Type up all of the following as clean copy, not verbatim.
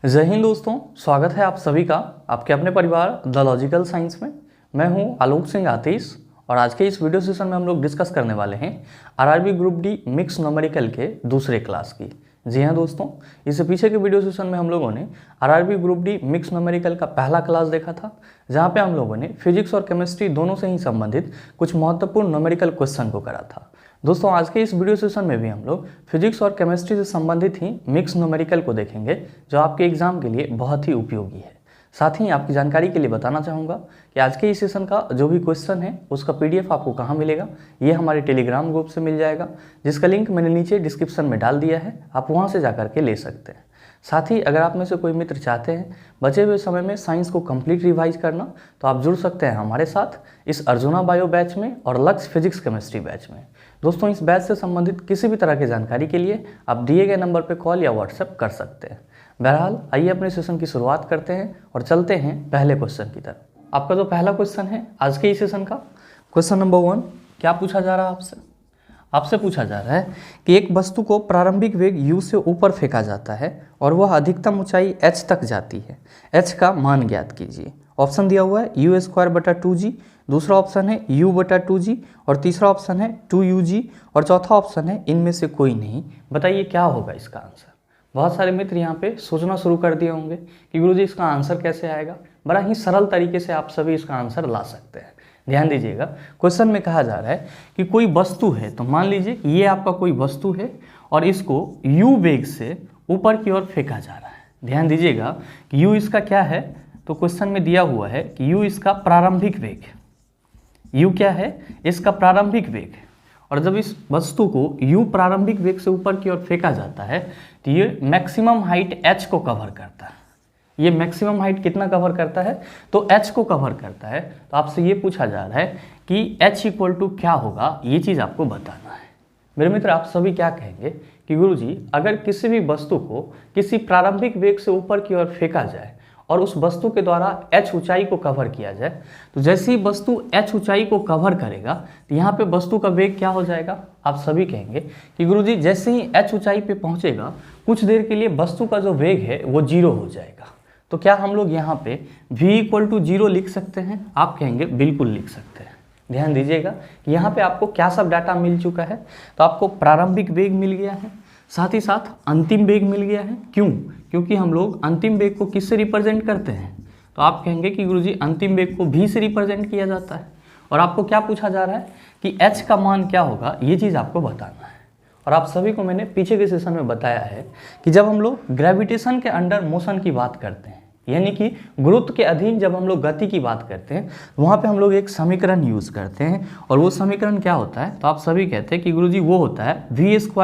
जय हिंद दोस्तों, स्वागत है आप सभी का आपके अपने परिवार द लॉजिकल साइंस में। मैं हूं आलोक सिंह आतिश और आज के इस वीडियो सेशन में हम लोग डिस्कस करने वाले हैं RRB group D mix numerical के दूसरे क्लास की। जी हाँ दोस्तों, इससे पीछे के वीडियो सेशन में हम लोगों ने RRB group D mix numerical का पहला क्लास देखा था, जहाँ पे हम लोगों ने फिजिक्स और केमिस्ट्री दोनों से ही संबंधित कुछ महत्वपूर्ण न्यूमेरिकल क्वेश्चन को करा था। दोस्तों आज के इस वीडियो सेशन में भी हम लोग फिजिक्स और केमिस्ट्री से संबंधित ही मिक्स न्यूमेरिकल को देखेंगे, जो आपके एग्जाम के लिए बहुत ही उपयोगी है। साथ ही आपकी जानकारी के लिए बताना चाहूँगा कि आज के इस सेशन का जो भी क्वेश्चन है उसका पीडीएफ आपको कहाँ मिलेगा, ये हमारे टेलीग्राम ग्रुप से मिल जाएगा, जिसका लिंक मैंने नीचे डिस्क्रिप्शन में डाल दिया है, आप वहाँ से जा करके ले सकते हैं। साथ ही अगर आप में से कोई मित्र चाहते हैं बचे हुए समय में साइंस को कंप्लीट रिवाइज करना, तो आप जुड़ सकते हैं हमारे साथ इस अर्जुना बायो बैच में और लक्ष्य फिजिक्स केमिस्ट्री बैच में। दोस्तों इस बैच से संबंधित किसी भी तरह की जानकारी के लिए आप दिए गए नंबर पर कॉल या व्हाट्सएप कर सकते हैं। बहरहाल आइए अपने सेशन की शुरुआत करते हैं और चलते हैं पहले क्वेश्चन की तरफ। आपका जो पहला क्वेश्चन है आज के इस सेशन का, क्वेश्चन नंबर 1, क्या पूछा जा रहा है आपसे पूछा जा रहा है कि एक वस्तु को प्रारंभिक वेग u से ऊपर फेंका जाता है और वह अधिकतम ऊंचाई h तक जाती है, h का मान ज्ञात कीजिए। ऑप्शन दिया हुआ है u²/2g, दूसरा ऑप्शन है u/2g और तीसरा ऑप्शन है 2ug और चौथा ऑप्शन है इनमें से कोई नहीं। बताइए क्या होगा इसका आंसर। बहुत सारे मित्र यहाँ पे सोचना शुरू कर दिए होंगे कि गुरुजी इसका आंसर कैसे आएगा। बड़ा ही सरल तरीके से आप सभी इसका आंसर ला सकते हैं। ध्यान दीजिएगा, क्वेश्चन में कहा जा रहा है कि कोई वस्तु है, तो मान लीजिए कि ये आपका कोई वस्तु है और इसको u वेग से ऊपर की ओर फेंका जा रहा है। ध्यान दीजिएगा कि u इसका क्या है, तो क्वेश्चन में दिया हुआ है कि u इसका प्रारंभिक वेग, u क्या है, इसका प्रारंभिक वेग। और जब इस वस्तु को u प्रारंभिक वेग से ऊपर की ओर फेंका जाता है तो ये मैक्सिमम हाइट h को कवर करता है। ये मैक्सिमम हाइट कितना कवर करता है, तो h को कवर करता है। तो आपसे ये पूछा जा रहा है कि h इक्वल टू क्या होगा, ये चीज़ आपको बताना है। मेरे मित्र आप सभी क्या कहेंगे कि गुरुजी अगर किसी भी वस्तु को किसी प्रारंभिक वेग से ऊपर की ओर फेंका जाए और उस वस्तु के द्वारा h ऊंचाई को कवर किया जाए, तो जैसे ही वस्तु h ऊंचाई को कवर करेगा तो यहाँ पे वस्तु का वेग क्या हो जाएगा। आप सभी कहेंगे कि गुरुजी जैसे ही h ऊंचाई पे पहुँचेगा कुछ देर के लिए वस्तु का जो वेग है वो 0 हो जाएगा। तो क्या हम लोग यहाँ पे v=0 लिख सकते हैं। आप कहेंगे बिल्कुल लिख सकते हैं। ध्यान दीजिएगा कि यहाँ पे आपको क्या सब डाटा मिल चुका है, तो आपको प्रारंभिक वेग मिल गया है, साथ ही साथ अंतिम वेग मिल गया है। क्यों? क्योंकि हम लोग अंतिम वेग को किससे रिप्रेजेंट करते हैं, तो आप कहेंगे कि गुरुजी अंतिम वेग को v से रिप्रेजेंट किया जाता है। और आपको क्या पूछा जा रहा है कि h का मान क्या होगा, ये चीज़ आपको बताना है। और आप सभी को मैंने पीछे के सेशन में बताया है कि जब हम लोग ग्रेविटेशन के अंडर मोशन की बात करते हैं, यानी कि गुरुत्व के अधीन जब हम लोग गति की बात करते हैं, वहाँ पे हम लोग एक समीकरण यूज़ करते हैं। और वो समीकरण क्या होता है, तो आप सभी कहते हैं कि गुरुजी वो होता है v² =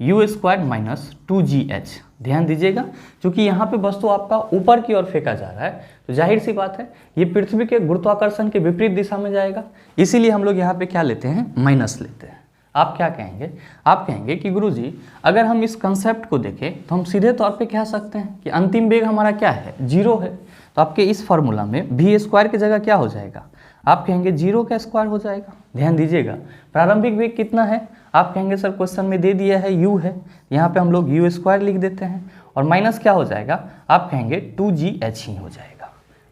u² - 2gh। ध्यान दीजिएगा, क्योंकि यहाँ पे वस्तु आपका ऊपर की ओर फेंका जा रहा है, तो जाहिर सी बात है ये पृथ्वी के गुरुत्वाकर्षण के विपरीत दिशा में जाएगा, इसीलिए हम लोग यहाँ पे क्या लेते हैं, माइनस लेते हैं। आप क्या कहेंगे, आप कहेंगे कि गुरुजी अगर हम इस कंसेप्ट को देखें तो हम सीधे तौर पे कह सकते हैं कि अंतिम वेग हमारा क्या है, 0 है। तो आपके इस फार्मूला में v² की जगह क्या हो जाएगा, आप कहेंगे 0 का स्क्वायर हो जाएगा। ध्यान दीजिएगा, प्रारंभिक वेग कितना है, आप कहेंगे सर क्वेश्चन में दे दिया है u है, यहाँ पे हम लोग u² लिख देते हैं और माइनस क्या हो जाएगा, आप कहेंगे 2gh ही हो जाएगा।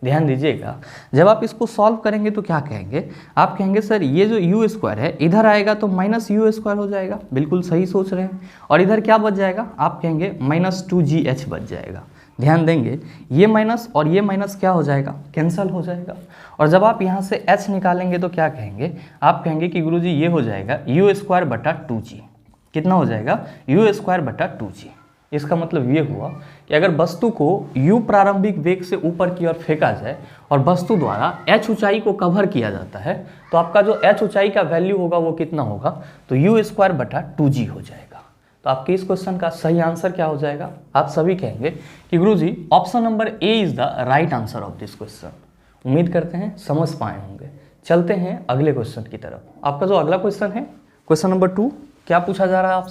ध्यान दीजिएगा, जब आप इसको सॉल्व करेंगे तो क्या कहेंगे, आप कहेंगे सर ये जो u² है इधर आएगा तो -u² हो जाएगा। बिल्कुल सही सोच रहे हैं। और इधर क्या बच जाएगा, आप कहेंगे -2gh बच जाएगा। ध्यान देंगे ये माइनस और ये माइनस क्या हो जाएगा, कैंसल हो जाएगा। और जब आप यहाँ से h निकालेंगे तो क्या कहेंगे, आप कहेंगे कि गुरुजी ये हो जाएगा u²/2g। कितना हो जाएगा, u²/2g। इसका मतलब ये हुआ कि अगर वस्तु को u प्रारंभिक वेग से ऊपर की ओर फेंका जाए और वस्तु द्वारा h ऊंचाई को कवर किया जाता है, तो आपका जो h ऊंचाई का वैल्यू होगा वो कितना होगा, तो u²/2g हो जाएगा। तो आपके इस क्वेश्चन का सही आंसर क्या हो जाएगा, आप सभी कहेंगे कि गुरुजी option number A is the right answer of this question. उम्मीद करते हैं समझ पाए होंगे। चलते हैं अगले क्वेश्चन की तरफ। आपका जो अगला क्वेश्चन है, क्वेश्चन नंबर 2, क्या पूछा जा रहा है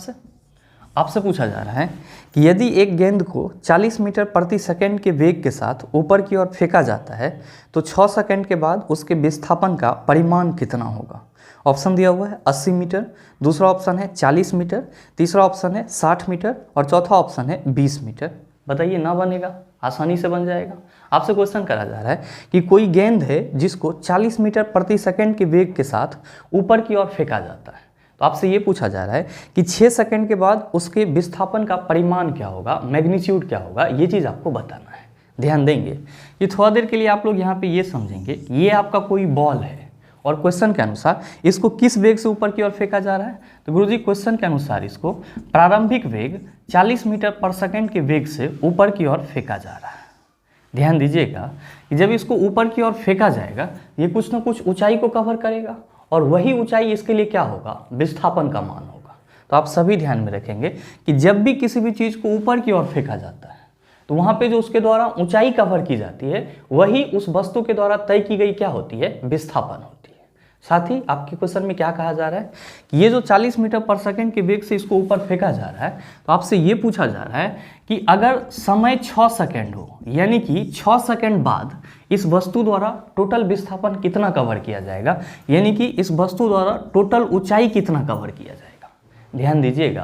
आपसे पूछा जा रहा है कि यदि एक गेंद को 40 मीटर प्रति सेकंड के वेग के साथ ऊपर की ओर फेंका जाता है तो 6 सेकंड के बाद उसके विस्थापन का परिमाण कितना होगा। ऑप्शन दिया हुआ है 80 मीटर, दूसरा ऑप्शन है 40 मीटर, तीसरा ऑप्शन है 60 मीटर और चौथा ऑप्शन है 20 मीटर। बताइए ना बनेगा, आसानी से बन जाएगा। आपसे क्वेश्चन करा जा रहा है कि कोई गेंद है जिसको 40 मीटर प्रति सेकंड के वेग के साथ ऊपर की ओर फेंका जाता है। तो आपसे ये पूछा जा रहा है कि 6 सेकंड के बाद उसके विस्थापन का परिमाण क्या होगा, मैग्नीट्यूड क्या होगा, ये चीज़ आपको बताना है। ध्यान देंगे कि थोड़ा देर के लिए आप लोग यहाँ पे ये समझेंगे कि ये आपका कोई बॉल है और क्वेश्चन के अनुसार इसको किस वेग से ऊपर की ओर फेंका जा रहा है। तो गुरुजी क्वेश्चन के अनुसार इसको प्रारंभिक वेग 40 मीटर पर सेकंड के वेग से ऊपर की ओर फेंका जा रहा है। ध्यान दीजिएगा कि जब इसको ऊपर की ओर फेंका जाएगा ये कुछ ना कुछ ऊंचाई को कवर करेगा और वही ऊंचाई इसके लिए क्या होगा, विस्थापन का मान होगा। तो आप सभी ध्यान में रखेंगे कि जब भी किसी भी चीज़ को ऊपर की ओर फेंका जाता है तो वहाँ पे जो उसके द्वारा ऊंचाई कवर की जाती है वही उस वस्तु के द्वारा तय की गई क्या होती है, विस्थापन होती है। साथ ही आपके क्वेश्चन में क्या कहा जा रहा है कि ये जो 40 मीटर पर सेकंड के वेग से इसको ऊपर फेंका जा रहा है तो आपसे ये पूछा जा रहा है कि अगर समय 6 सेकंड हो, यानी कि 6 सेकंड बाद इस वस्तु द्वारा टोटल विस्थापन कितना कवर किया जाएगा, यानी कि इस वस्तु द्वारा टोटल ऊंचाई कितना कवर किया जाएगा। ध्यान दीजिएगा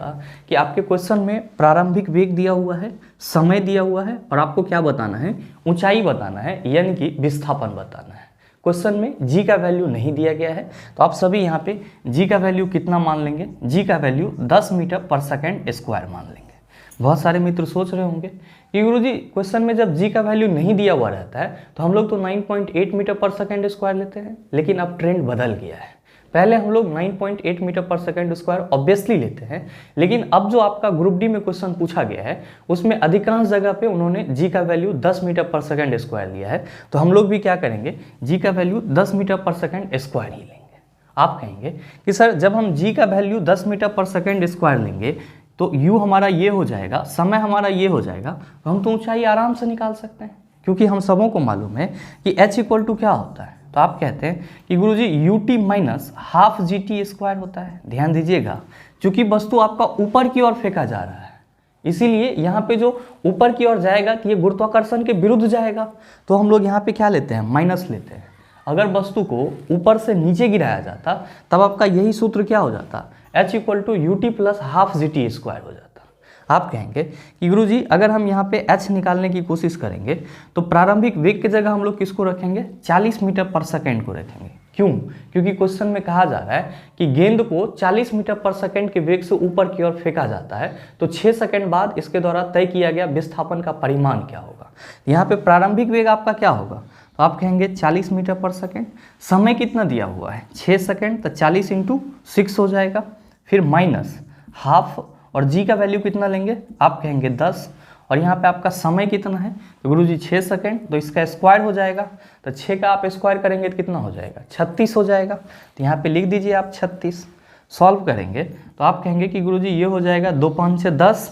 कि आपके क्वेश्चन में प्रारंभिक वेग दिया हुआ है, समय दिया हुआ है और आपको क्या बताना है, ऊंचाई बताना है, यानी कि विस्थापन बताना है। क्वेश्चन में जी का वैल्यू नहीं दिया गया है तो आप सभी यहाँ पे जी का वैल्यू कितना मान लेंगे, जी का वैल्यू 10 मीटर पर सेकंड स्क्वायर मान लेंगे। बहुत सारे मित्र सोच रहे होंगे कि गुरुजी क्वेश्चन में जब जी का वैल्यू नहीं दिया हुआ रहता है तो हम लोग तो 9.8 मीटर पर सेकंड स्क्वायर लेते हैं, लेकिन अब ट्रेंड बदल गया है। पहले हम लोग 9.8 मीटर पर सेकंड स्क्वायर ऑब्वियसली लेते हैं, लेकिन अब जो आपका ग्रुप डी में क्वेश्चन पूछा गया है उसमें अधिकांश जगह पे उन्होंने जी का वैल्यू 10 मीटर पर सेकंड स्क्वायर लिया है। तो हम लोग भी क्या करेंगे, जी का वैल्यू 10 मीटर पर सेकंड स्क्वायर ही लेंगे। आप कहेंगे कि सर जब हम जी का वैल्यू 10 मीटर पर सेकंड स्क्वायर लेंगे तो यू हमारा ये हो जाएगा, समय हमारा ये हो जाएगा, तो हम तो ऊंचाई आराम से निकाल सकते हैं, क्योंकि हम सबों को मालूम है कि h इक्वल टू क्या होता है। तो आप कहते हैं कि गुरुजी ut minus half g t square होता है। ध्यान दीजिएगा चूंकि वस्तु आपका ऊपर की ओर फेंका जा रहा है, इसीलिए यहाँ पे जो ऊपर की ओर जाएगा कि ये गुरुत्वाकर्षण के विरुद्ध जाएगा, तो हम लोग यहाँ पे क्या लेते हैं, माइनस लेते हैं। अगर वस्तु को ऊपर से नीचे गिराया जाता तब आपका यही सूत्र क्या हो जाता, h equal to u t plus half g t square हो जाता। आप कहेंगे कि गुरुजी अगर हम यहाँ पे h निकालने की कोशिश करेंगे तो प्रारंभिक वेग की जगह हम लोग किसको रखेंगे, 40 मीटर पर सेकंड को रखेंगे। क्यों, क्योंकि क्वेश्चन में कहा जा रहा है कि गेंद को 40 मीटर पर सेकंड के वेग से ऊपर की ओर फेंका जाता है, तो 6 सेकंड बाद इसके द्वारा तय किया गया विस्थापन का परिमाण क्या होगा। यहाँ पे प्रारंभिक वेग आपका क्या होगा, तो आप कहेंगे 40 मीटर पर सेकंड, समय कितना दिया हुआ है 6 सेकंड, तो 40 × 6 हो जाएगा, फिर माइनस हाफ और जी का वैल्यू कितना लेंगे, आप कहेंगे 10, और यहाँ पे आपका समय कितना है, तो गुरुजी 6 सेकंड, तो इसका स्क्वायर हो जाएगा, तो 6 का आप स्क्वायर करेंगे तो कितना हो जाएगा, 36 हो जाएगा। तो यहाँ पे लिख दीजिए आप 36। सॉल्व करेंगे तो आप कहेंगे कि गुरुजी ये हो जाएगा 2 5 6 10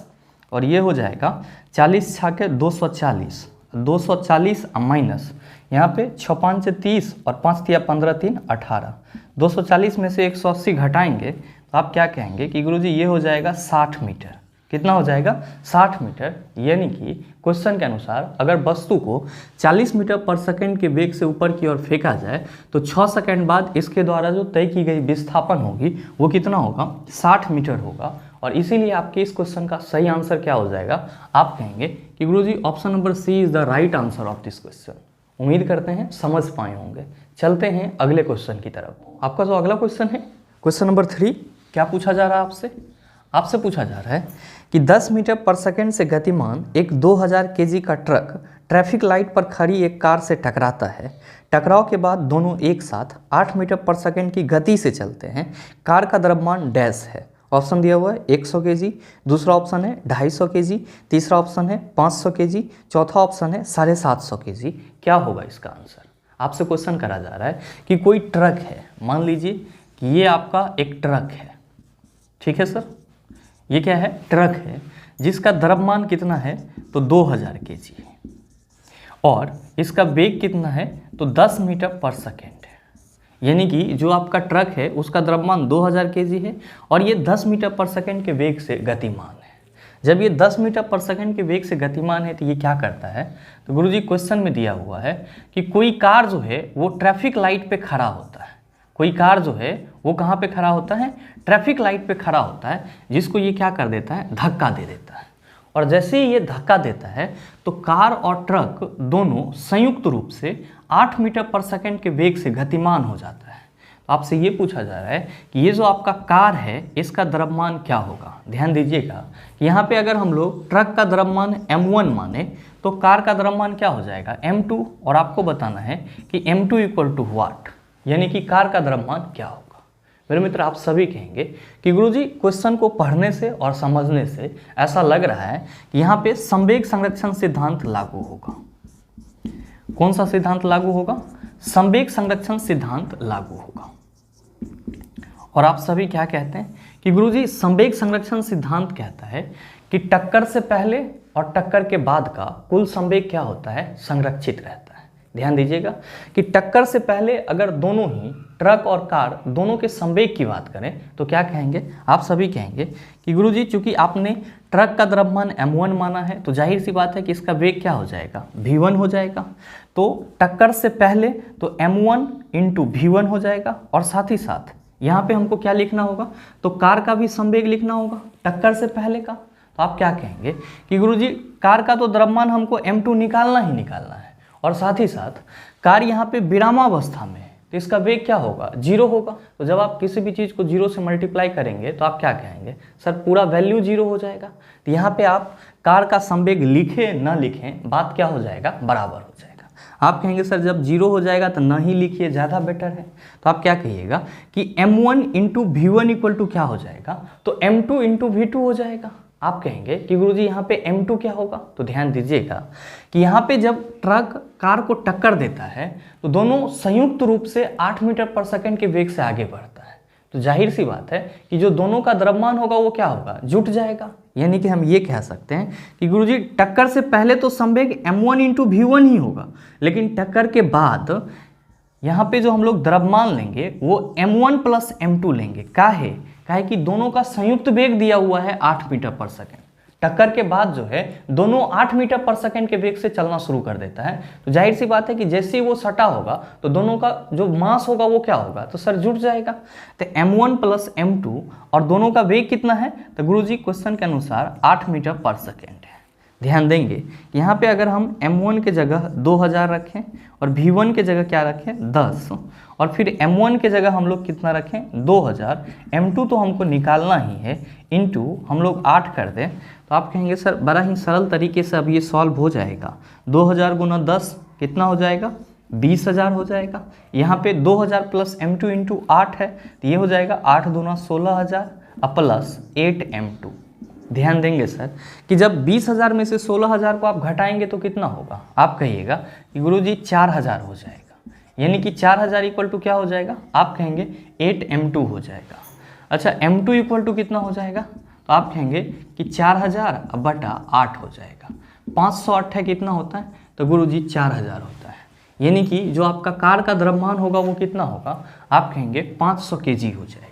और ये हो जाएगा 40 6 240, 240 माइनस यहाँ पे 6 5 30 और 5 3 15 3 18, 240 में से 180 घटाएंगे तो आप क्या कहेंगे कि गुरुजी ये हो जाएगा 60 मीटर। कितना हो जाएगा, 60 मीटर। यानी कि क्वेश्चन के अनुसार अगर वस्तु को 40 मीटर पर सेकंड के वेग से ऊपर की ओर फेंका जाए तो 6 सेकंड बाद इसके द्वारा जो तय की गई विस्थापन होगी वो कितना होगा, 60 मीटर होगा। और इसीलिए आपके इस क्वेश्चन का सही आंसर क्या हो जाएगा, आप कहेंगे कि गुरुजी option number C is the right answer of this question. उम्मीद करते हैं समझ पाए होंगे। चलते हैं अगले क्वेश्चन की तरफ। आपका जो अगला क्वेश्चन है क्वेश्चन नंबर 3, क्या पूछा जा रहा है आपसे पूछा जा रहा है कि 10 मीटर पर सेकंड से गतिमान एक 2000 केजी का ट्रक ट्रैफिक लाइट पर खड़ी एक कार से टकराता है। टकराव के बाद दोनों एक साथ 8 मीटर पर सेकंड की गति से चलते हैं। कार का द्रव्यमान डैश है। ऑप्शन दिया हुआ है 100 केजी, दूसरा ऑप्शन है 250 केजी, तीसरा ऑप्शन है 500 केजी, चौथा ऑप्शन है 750 केजी। क्या होगा इसका आंसर। आपसे क्वेश्चन करा जा रहा है कि कोई ट्रक है, मान लीजिए कि ये आपका एक ट्रक है, ठीक है सर, ये क्या है, ट्रक है जिसका द्रव्यमान कितना है तो 2000 केजी है और इसका वेग कितना है तो 10 मीटर पर सेकंड है। यानी कि जो आपका ट्रक है उसका द्रव्यमान 2000 केजी है और ये 10 मीटर पर सेकंड के वेग से गतिमान है। जब ये 10 मीटर पर सेकंड के वेग से गतिमान है तो ये क्या करता है, तो गुरुजी क्वेश्चन में दिया हुआ है कि कोई कार जो है वो ट्रैफिक लाइट पे खड़ा होता है। कोई कार जो है वो कहाँ पे खड़ा होता है, ट्रैफिक लाइट पे खड़ा होता है, जिसको ये क्या कर देता है, धक्का दे देता है। और जैसे ही ये धक्का देता है तो कार और ट्रक दोनों संयुक्त रूप से 8 मीटर पर सेकंड के वेग से गतिमान हो जाता है। तो आपसे ये पूछा जा रहा है कि ये जो आपका कार है इसका द्रव्यमान क्या होगा। ध्यान दीजिएगा कि यहाँ पे अगर हम लोग ट्रक का द्रव्यमान m1 माने तो कार का द्रव्यमान क्या हो जाएगा m2, और आपको बताना है कि m2 इक्वल टू व्हाट, यानी कि कार का द्रव्यमान क्या होगा। मेरे मित्र आप सभी कहेंगे कि गुरुजी क्वेश्चन को पढ़ने से और समझने से ऐसा लग रहा है कि यहाँ पे संवेग संरक्षण सिद्धांत लागू होगा। कौन सा सिद्धांत लागू होगा? संवेग संरक्षण सिद्धांत लागू होगा। और आप सभी क्या कहते हैं कि गुरुजी संवेग संरक्षण सिद्धांत कहता है कि टक्कर से पहले और टक्कर के बाद का कुल संवेग क्या होता है? संरक्षित रहता है। ध्यान दीजिएगा कि टक्कर से पहले अगर दोनों ही ट्रक और कार दोनों के संवेग की बात करें तो क्या कहेंगे? आप सभी कहेंगे कि गुरुजी चूंकि आपने ट्रक का द्रव्यमान m1 माना है तो जाहिर सी बात है कि इसका वेग क्या हो जाएगा? v1 हो जाएगा। तो टक्कर से पहले तो m1 इंटू v1 हो जाएगा, और साथ ही साथ यहाँ पे हमको क्या लिखना होगा? तो कार का भी संवेग लिखना होगा टक्कर से पहले का। तो आप क्या कहेंगे कि गुरुजी कार का तो द्रव्यमान हमको m2 निकालना ही निकालना है, और साथ ही साथ कार यहाँ पे विरामावस्था में है तो इसका वेग क्या होगा? 0 होगा। तो जब आप किसी भी चीज़ को 0 से मल्टीप्लाई करेंगे तो आप क्या कहेंगे? सर पूरा वैल्यू 0 हो जाएगा। तो यहाँ पे आप कार का संवेग लिखें ना लिखें बात क्या हो जाएगा? बराबर हो जाएगा। आप कहेंगे सर जब 0 हो जाएगा तो ना ही लिखिए, ज़्यादा बेटर है। तो आप क्या कहिएगा कि m1 into v1 equal to क्या हो जाएगा? तो m2 इंटू v2 हो जाएगा। आप कहेंगे कि गुरुजी यहाँ पे m2 क्या होगा? तो ध्यान दीजिएगा कि यहाँ पे जब ट्रक कार को टक्कर देता है तो दोनों संयुक्त रूप से 8 मीटर पर सेकंड के वेग से आगे बढ़ता है। तो जाहिर सी बात है कि जो दोनों का द्रव्यमान होगा वो क्या होगा? जुट जाएगा। यानी कि हम ये कह सकते हैं कि गुरुजी टक्कर से पहले तो संवेग m1 इंटू v1 ही होगा, लेकिन टक्कर के बाद यहाँ पे जो हम लोग द्रव्यमान लेंगे वो m1 प्लस m2 लेंगे। काहे कि दोनों का संयुक्त वेग दिया हुआ है 8 मीटर पर सेकंड। टक्कर के बाद जो है दोनों 8 मीटर पर सेकंड के वेग से चलना शुरू कर देता है। तो जाहिर सी बात है कि जैसे ही वो सटा होगा तो दोनों का जो मास होगा वो क्या होगा? तो सर जुट जाएगा। तो m1 प्लस m2 और दोनों का वेग कितना है? तो गुरुजी क्वेश्चन के अनुसार 8 मीटर पर सेकेंड है। ध्यान देंगे यहाँ पे अगर हम m1 के जगह 2000 रखें और v1 के जगह क्या रखें? 10, और फिर m1 के जगह हम लोग कितना रखें? 2000। m2 तो हमको निकालना ही है, इंटू हम लोग 8 कर दें तो आप कहेंगे सर बड़ा ही सरल तरीके से अब ये सॉल्व हो जाएगा। 2000 गुना 10 कितना हो जाएगा? 20,000 हो जाएगा। यहाँ पे 2000 प्लस m2 इंटू 8 है तो ये हो जाएगा 8 दूना 16,000 प्लस 8m2। ध्यान देंगे सर कि जब 20,000 में से 16,000 को आप घटाएंगे तो कितना होगा? आप कहिएगा कि गुरुजी 4,000 हो जाएगा। यानी कि 4,000 इक्वल टू क्या हो जाएगा? आप कहेंगे 8m2 हो जाएगा। अच्छा m2 इक्वल टू कितना हो जाएगा? तो आप कहेंगे कि 4,000 बटा 8 हो जाएगा। 508 है कितना होता है? तो गुरुजी 4,000 होता है। यानी कि जो आपका कार का द्रव्यमान होगा वो कितना होगा? आप कहेंगे 500 kg हो जाएगा।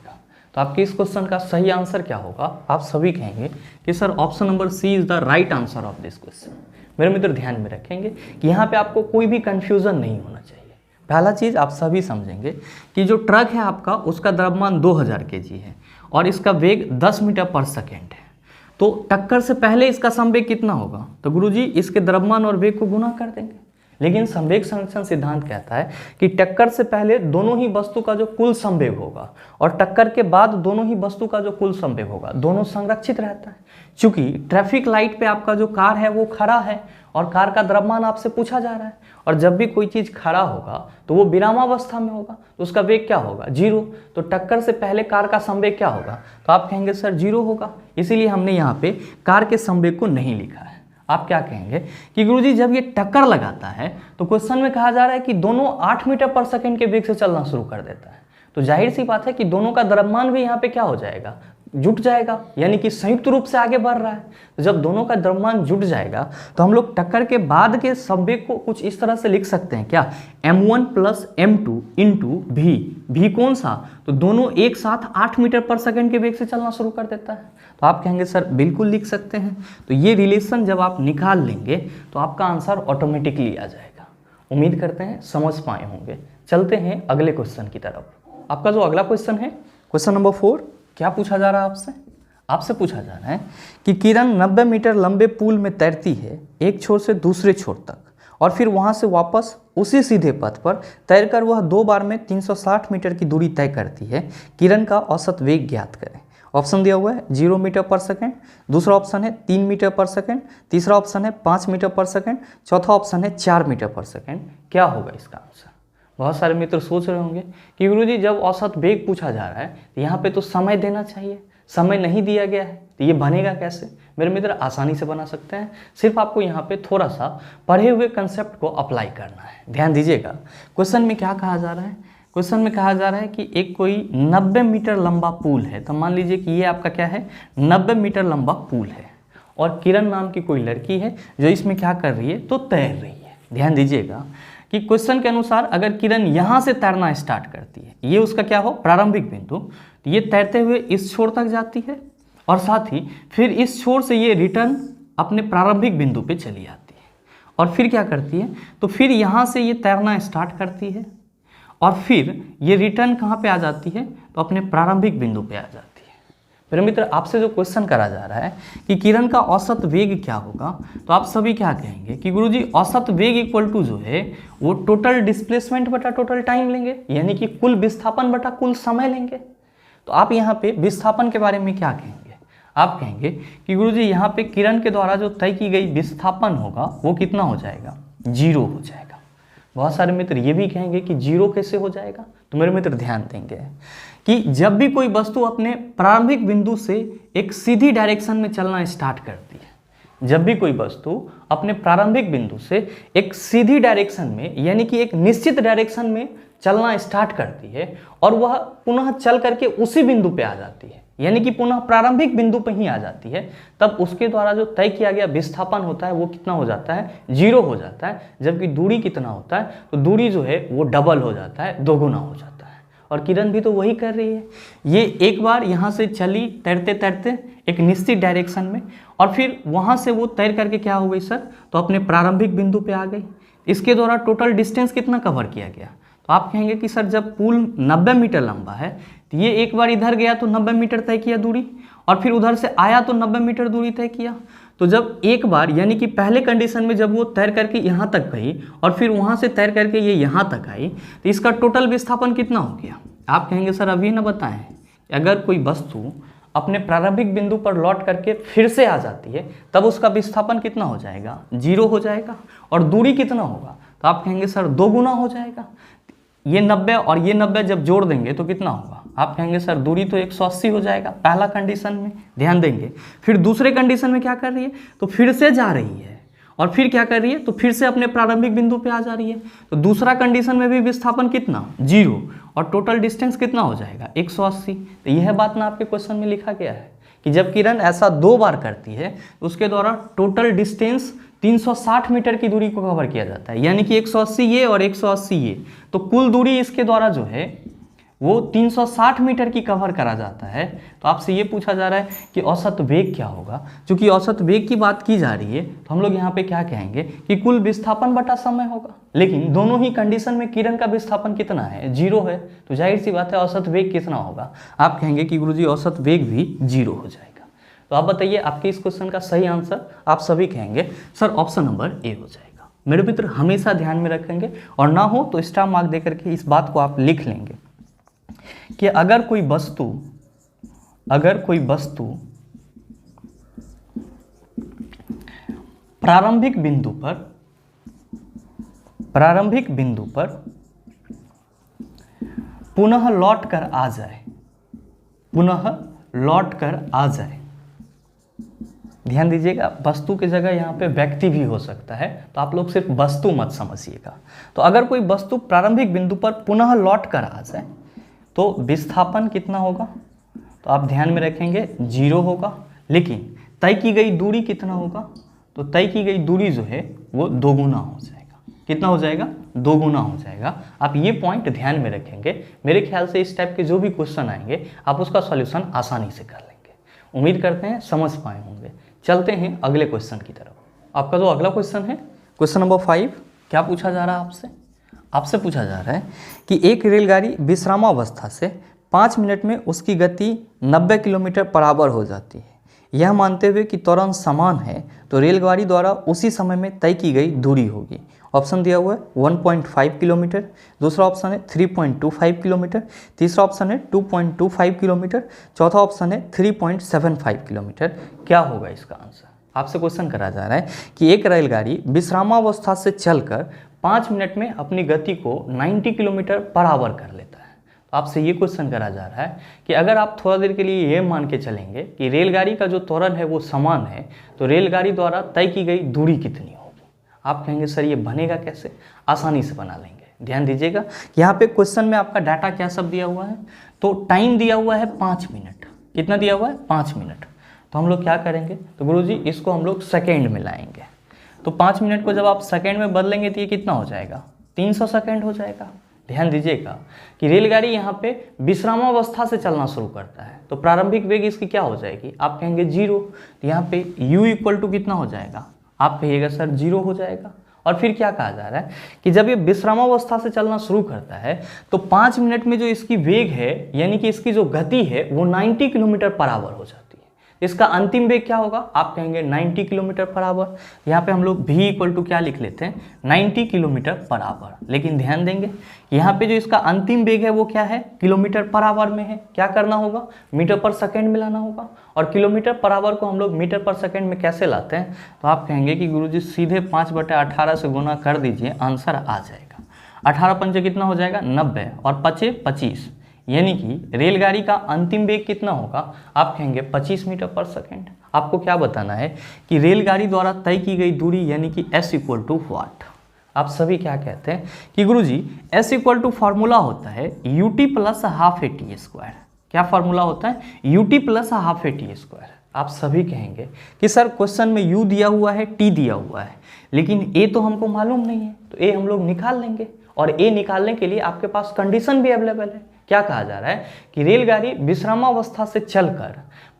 तो आपके इस क्वेश्चन का सही आंसर क्या होगा? आप सभी कहेंगे कि sir option number C is the right answer of this question. मेरे मित्र ध्यान में रखेंगे कि यहाँ पे आपको कोई भी कंफ्यूजन नहीं होना चाहिए। पहला चीज़ आप सभी समझेंगे कि जो ट्रक है आपका उसका द्रव्यमान 2000 kg है और इसका वेग 10 मीटर पर सेकेंड है। तो टक्कर से पहले इसका संवेग कितना होगा? तो गुरुजी इसके द्रव्यमान और वेग को गुना कर देंगे। लेकिन संवेग संरक्षण सिद्धांत कहता है कि टक्कर से पहले दोनों ही वस्तु का जो कुल संवेग होगा और टक्कर के बाद दोनों ही वस्तु का जो कुल संवेग होगा दोनों संरक्षित रहता है। चूंकि ट्रैफिक लाइट पे आपका जो कार है वो खड़ा है और कार का द्रव्यमान आपसे पूछा जा रहा है, और जब भी कोई चीज़ खड़ा होगा तो वो विरामावस्था में होगा तो उसका वेग क्या होगा? 0। तो टक्कर से पहले कार का संवेग क्या होगा? तो आप कहेंगे सर 0 होगा। इसीलिए हमने यहाँ पे कार के संवेग को नहीं लिखा है। आप क्या कहेंगे कि गुरुजी जब ये टक्कर लगाता है तो क्वेश्चन में कहा जा रहा है कि दोनों 8 मीटर पर सेकंड के वेग से चलना शुरू कर देता है। तो जाहिर सी बात है कि दोनों का द्रव्यमान भी यहाँ पे क्या हो जाएगा? जुट जाएगा। यानी कि संयुक्त रूप से आगे बढ़ रहा है। तो जब दोनों का द्रव्यमान जुट जाएगा तो हम लोग टक्कर के बाद के संवेग को कुछ इस तरह से लिख सकते हैं क्या? m1 plus m2 into v कौन सा? तो दोनों एक साथ 8 मीटर पर सेकंड के वेग से चलना शुरू कर देता है। तो आप कहेंगे सर बिल्कुल लिख सकते हैं। तो ये रिलेशन जब आप निकाल लेंगे तो आपका आंसर ऑटोमेटिकली आ जाएगा। उम्मीद करते हैं समझ पाए होंगे। चलते हैं अगले क्वेश्चन की तरफ। आपका जो अगला क्वेश्चन है क्वेश्चन नंबर 4, क्या पूछा जा रहा है आपसे? आपसे पूछा जा रहा है कि किरण 90 मीटर लंबे पुल में तैरती है एक छोर से दूसरे छोर तक, और फिर वहाँ से वापस उसी सीधे पथ पर तैरकर वह 2 बार में 360 मीटर की दूरी तय करती है। किरण का औसत वेग ज्ञात करें। ऑप्शन दिया हुआ है 0 मीटर पर सेकेंड, दूसरा ऑप्शन है 3 मीटर पर सेकेंड, तीसरा ऑप्शन है 5 मीटर पर सेकेंड, चौथा ऑप्शन है 4 मीटर पर सेकेंड। क्या होगा इसका आंसर? बहुत सारे मित्र सोच रहे होंगे कि गुरुजी जब औसत वेग पूछा जा रहा है तो यहाँ पे तो समय देना चाहिए, समय नहीं दिया गया है तो ये बनेगा कैसे? मेरे मित्र आसानी से बना सकते हैं, सिर्फ आपको यहाँ पे थोड़ा सा पढ़े हुए कंसेप्ट को अप्लाई करना है। ध्यान दीजिएगा, क्वेश्चन में क्या कहा जा रहा है? क्वेश्चन में कहा जा रहा है कि एक कोई 90 मीटर लंबा पुल है, तो मान लीजिए कि ये आपका क्या है, 90 मीटर लंबा पुल है, और किरण नाम की कोई लड़की है जो इसमें क्या कर रही है, तो तैर रही है। ध्यान दीजिएगा कि क्वेश्चन के अनुसार अगर किरण यहाँ से तैरना स्टार्ट करती है, ये उसका क्या हो, प्रारंभिक बिंदु, तो ये तैरते हुए इस छोर तक जाती है और साथ ही फिर इस छोर से ये रिटर्न अपने प्रारंभिक बिंदु पे चली जाती है, और फिर क्या करती है, तो फिर यहाँ से ये तैरना स्टार्ट करती है और फिर ये रिटर्न कहाँ पे आ जाती है, तो अपने प्रारंभिक बिंदु पे आ जाती है। मेरे मित्र आपसे जो क्वेश्चन करा जा रहा है कि किरण का औसत वेग क्या होगा, तो आप सभी क्या कहेंगे कि गुरुजी औसत वेग इक्वल टू जो है वो टोटल डिस्प्लेसमेंट बटा टोटल टाइम लेंगे, यानी कि कुल विस्थापन बटा कुल समय लेंगे। तो आप यहाँ पे विस्थापन के बारे में क्या कहेंगे? आप कहेंगे कि गुरुजी यहाँ पे किरण के द्वारा जो तय की गई विस्थापन होगा वो कितना हो जाएगा, 0 हो जाएगा। बहुत सारे मित्र ये भी कहेंगे कि 0 कैसे हो जाएगा? तो मेरे मित्र ध्यान देंगे कि जब भी कोई वस्तु अपने प्रारंभिक बिंदु से एक सीधी डायरेक्शन में चलना स्टार्ट करती है, जब भी कोई वस्तु अपने प्रारंभिक बिंदु से एक सीधी डायरेक्शन में यानी कि एक निश्चित डायरेक्शन में चलना स्टार्ट करती है और वह पुनः चल करके उसी बिंदु पे आ जाती है, यानी कि पुनः प्रारंभिक बिंदु पर ही आ जाती है, तब उसके द्वारा जो तय किया गया विस्थापन होता है वो कितना हो जाता है, 0 हो जाता है। जबकि दूरी कितना होता है, तो दूरी जो है वो डबल हो जाता है, दोगुना हो जाता है। और किरण भी तो वही कर रही है, ये एक बार यहाँ से चली तैरते तैरते एक निश्चित डायरेक्शन में, और फिर वहाँ से वो तैर करके क्या हो गई सर, तो अपने प्रारंभिक बिंदु पे आ गई। इसके द्वारा टोटल डिस्टेंस कितना कवर किया गया? तो आप कहेंगे कि सर जब पुल 90 मीटर लंबा है तो ये एक बार इधर गया तो 90 मीटर तय किया दूरी, और फिर उधर से आया तो 90 मीटर दूरी तय किया। तो जब एक बार यानी कि पहले कंडीशन में जब वो तैर करके यहाँ तक गई और फिर वहाँ से तैर करके ये यहाँ तक आई, तो इसका टोटल विस्थापन कितना हो गया? आप कहेंगे सर अभी ना बताएं, अगर कोई वस्तु अपने प्रारंभिक बिंदु पर लौट करके फिर से आ जाती है तब उसका विस्थापन कितना हो जाएगा, 0 हो जाएगा। और दूरी कितना होगा? तो आप कहेंगे सर 2 गुना हो जाएगा। ये 90 और ये 90 जब जोड़ देंगे तो कितना होगा? आप कहेंगे सर दूरी तो 180 हो जाएगा पहला कंडीशन में। ध्यान देंगे, फिर दूसरे कंडीशन में क्या कर रही है, तो फिर से जा रही है और फिर क्या कर रही है, तो फिर से अपने प्रारंभिक बिंदु पे आ जा रही है। तो दूसरा कंडीशन में भी विस्थापन कितना, 0, और टोटल डिस्टेंस कितना हो जाएगा, 180। तो यह बात ना आपके क्वेश्चन में लिखा गया है कि जब किरण ऐसा 2 बार करती है तो उसके द्वारा टोटल डिस्टेंस 360 मीटर की दूरी को कवर किया जाता है, यानी कि 180 ये और 180 ये, तो कुल दूरी इसके द्वारा जो है वो 360 मीटर की कवर करा जाता है। तो आपसे ये पूछा जा रहा है कि औसत वेग क्या होगा। चूंकि औसत वेग की बात की जा रही है तो हम लोग यहाँ पे क्या कहेंगे कि कुल विस्थापन बटा समय होगा, लेकिन दोनों ही कंडीशन में किरण का विस्थापन कितना है, 0 है, तो जाहिर सी बात है औसत वेग कितना होगा। आप कहेंगे कि गुरुजी औसत वेग भी 0 हो जाएगा। तो आप बताइए आपके इस क्वेश्चन का सही आंसर आप सभी कहेंगे सर ऑप्शन नंबर ए हो जाएगा। मेरे मित्र हमेशा ध्यान में रखेंगे, और ना हो तो स्टार मार्क देकर के इस बात को आप लिख लेंगे कि अगर कोई प्रारंभिक बिंदु पर पुनः लौट कर आ जाए, ध्यान दीजिएगा वस्तु की जगह यहाँ पे व्यक्ति भी हो सकता है, तो आप लोग सिर्फ वस्तु मत समझिएगा। तो अगर कोई वस्तु प्रारंभिक बिंदु पर पुनः लौट कर आ जाए तो विस्थापन कितना होगा, तो आप ध्यान में रखेंगे 0 होगा, लेकिन तय की गई दूरी कितना होगा, तो तय की गई दूरी जो है वो 2 गुना हो जाएगा। कितना हो जाएगा, 2 गुना हो जाएगा। आप ये पॉइंट ध्यान में रखेंगे। मेरे ख्याल से इस टाइप के जो भी क्वेश्चन आएंगे आप उसका सॉल्यूशन आसानी से कर लेंगे। उम्मीद करते हैं समझ पाए होंगे। चलते हैं अगले क्वेश्चन की तरफ। आपका जो अगला क्वेश्चन है क्वेश्चन नंबर 5, क्या पूछा जा रहा है आपसे पूछा जा रहा है कि एक रेलगाड़ी विश्रामावस्था से 5 मिनट में उसकी गति 90 किलोमीटर पर आवर हो जाती है। यह मानते हुए कि त्वरण समान है तो रेलगाड़ी द्वारा उसी समय में तय की गई दूरी होगी। ऑप्शन दिया हुआ है 1.5 किलोमीटर, दूसरा ऑप्शन है 3.25 किलोमीटर, तीसरा ऑप्शन है 2.25 किलोमीटर, चौथा ऑप्शन है 3.75 किलोमीटर। क्या होगा इसका आंसर? आपसे क्वेश्चन करा जा रहा है कि एक रेलगाड़ी विश्रामावस्था से चलकर 5 मिनट में अपनी गति को 90 किलोमीटर पर आवर कर लेता है। तो आपसे ये क्वेश्चन करा जा रहा है कि अगर आप थोड़ा देर के लिए ये मान के चलेंगे कि रेलगाड़ी का जो त्वरण है वो समान है तो रेलगाड़ी द्वारा तय की गई दूरी कितनी होगी? आप कहेंगे सर ये बनेगा कैसे? आसानी से बना लेंगे। ध्यान दीजिएगा कि यहाँ पे क्वेश्चन में आपका डाटा क्या सब दिया हुआ है, तो टाइम दिया हुआ है 5 मिनट। कितना दिया हुआ है? 5 मिनट। तो हम लोग क्या करेंगे, तो गुरुजी इसको हम लोग सेकेंड में लाएंगे। तो 5 मिनट को जब आप सेकेंड में बदलेंगे तो ये कितना हो जाएगा? 300 सेकेंड हो जाएगा। ध्यान दीजिएगा कि रेलगाड़ी यहाँ पे विश्रामावस्था से चलना शुरू करता है तो प्रारंभिक वेग इसकी क्या हो जाएगी? आप कहेंगे 0। तो यहाँ पे u इक्वल टू कितना हो जाएगा? आप कहिएगा सर 0 हो जाएगा। और फिर क्या कहा जा रहा है कि जब ये विश्रामावस्था से चलना शुरू करता है तो 5 मिनट में जो इसकी वेग है यानी कि इसकी जो गति है वो 90 किलोमीटर पर आवर हो जाती है। इसका अंतिम वेग क्या होगा? आप कहेंगे 90 किलोमीटर पर आवर। यहाँ पे हम लोग v इक्वल टू क्या लिख लेते हैं? 90 किलोमीटर पर आवर। लेकिन ध्यान देंगे यहाँ पे जो इसका अंतिम वेग है वो क्या है? किलोमीटर पर आवर में है। क्या करना होगा? मीटर पर सेकेंड में लाना होगा। और किलोमीटर पर आवर को हम लोग मीटर पर सेकेंड में कैसे लाते हैं? तो आप कहेंगे कि गुरुजी सीधे 5/18 से गुना कर दीजिए, आंसर आ जाएगा। 18 पंचे कितना हो जाएगा? 90 और 5 25, यानी कि रेलगाड़ी का अंतिम वेग कितना होगा? आप कहेंगे 25 मीटर पर सेकेंड। आपको क्या बताना है कि रेलगाड़ी द्वारा तय की गई दूरी यानी कि s इक्वल टू व्हाट? आप सभी क्या कहते हैं कि गुरुजी s इक्वल टू फार्मूला होता है ut plus half A T square. क्या फार्मूला होता है? ut plus half A T square. आप सभी कहेंगे कि सर क्वेश्चन में u दिया हुआ है, t दिया हुआ है, लेकिन a तो हमको मालूम नहीं है, तो a हम लोग निकाल लेंगे। और a निकालने के लिए आपके पास कंडीशन भी अवेलेबल है। क्या कहा जा रहा है कि रेलगाड़ी विश्रामावस्था से चलकर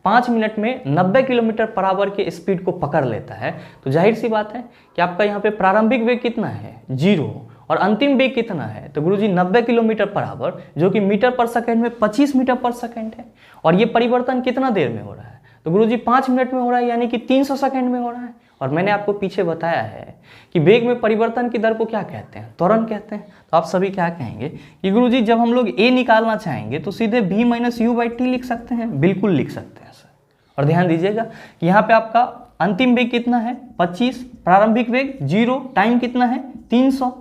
5 मिनट में 90 किलोमीटर पर आवर के स्पीड को पकड़ लेता है तो जाहिर सी बात है कि आपका यहाँ पे प्रारंभिक वेग कितना है? 0। और अंतिम वेग कितना है? तो गुरुजी 90 किलोमीटर पर आवर, जो कि मीटर पर सेकेंड में 25 मीटर पर सेकेंड है। और ये परिवर्तन कितना देर में हो रहा है? तो गुरुजी 5 मिनट में हो रहा है, यानी कि 300 सेकेंड में हो रहा है। और मैंने आपको पीछे बताया है कि वेग में परिवर्तन की दर को क्या कहते हैं? त्वरण कहते हैं। तो आप सभी क्या कहेंगे कि गुरुजी जब हम लोग a निकालना चाहेंगे तो सीधे v minus you by T लिख सकते हैं। बिल्कुल लिख सकते हैं सर। और ध्यान दीजिएगा कि यहाँ पे आपका अंतिम वेग कितना है? 25, प्रारंभिक वेग 0, टाइम कितना है? 300।